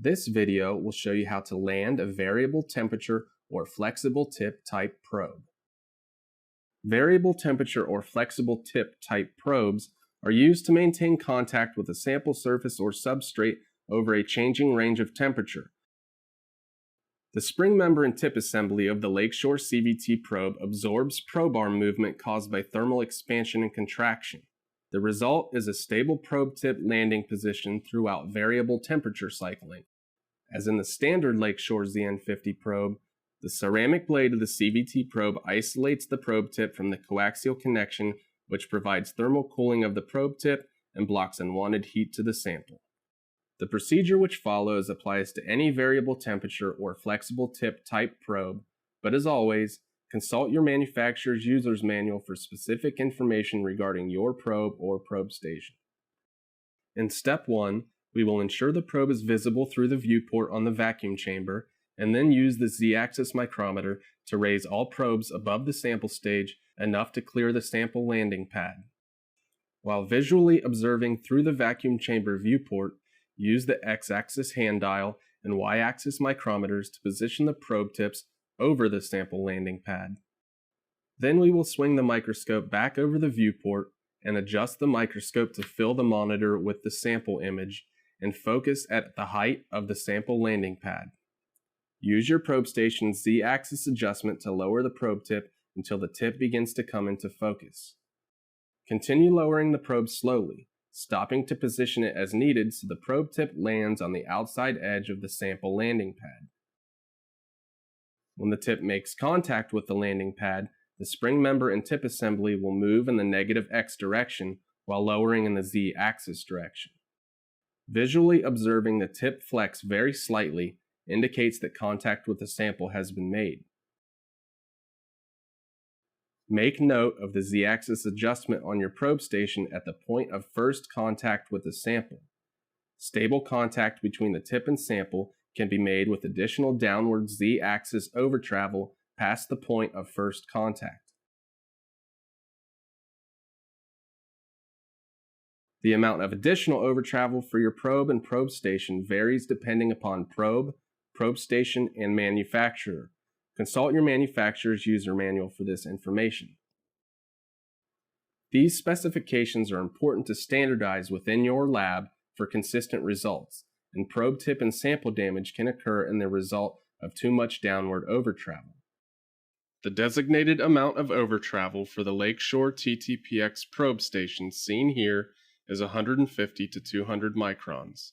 This video will show you how to land a variable temperature or flexible tip type probe. Variable temperature or flexible tip type probes are used to maintain contact with a sample surface or substrate over a changing range of temperature. The spring member and tip assembly of the Lakeshore CVT probe absorbs probe arm movement caused by thermal expansion and contraction. The result is a stable probe tip landing position throughout variable temperature cycling. As in the standard Lakeshore ZN50 probe, the ceramic blade of the CVT probe isolates the probe tip from the coaxial connection, which provides thermal cooling of the probe tip and blocks unwanted heat to the sample. The procedure which follows applies to any variable temperature or flexible tip type probe, but as always, consult your manufacturer's user's manual for specific information regarding your probe or probe station. In step 1, we will ensure the probe is visible through the viewport on the vacuum chamber, and then use the Z-axis micrometer to raise all probes above the sample stage enough to clear the sample landing pad. While visually observing through the vacuum chamber viewport, use the X-axis hand dial and Y-axis micrometers to position the probe tips over the sample landing pad. Then we will swing the microscope back over the viewport and adjust the microscope to fill the monitor with the sample image and focus at the height of the sample landing pad. Use your probe station's Z-axis adjustment to lower the probe tip until the tip begins to come into focus. Continue lowering the probe slowly, stopping to position it as needed so the probe tip lands on the outside edge of the sample landing pad. When the tip makes contact with the landing pad, the spring member and tip assembly will move in the negative X direction while lowering in the Z-axis direction. Visually observing the tip flex very slightly indicates that contact with the sample has been made. Make note of the Z-axis adjustment on your probe station at the point of first contact with the sample. Stable contact between the tip and sample can be made with additional downward Z-axis overtravel past the point of first contact. The amount of additional overtravel for your probe and probe station varies depending upon probe station, and manufacturer. Consult your manufacturer's user manual for this information. These specifications are important to standardize within your lab for consistent results, and probe tip and sample damage can occur in the result of too much downward overtravel. The designated amount of overtravel for the Lakeshore TTPX probe station seen here is 150 to 200 microns.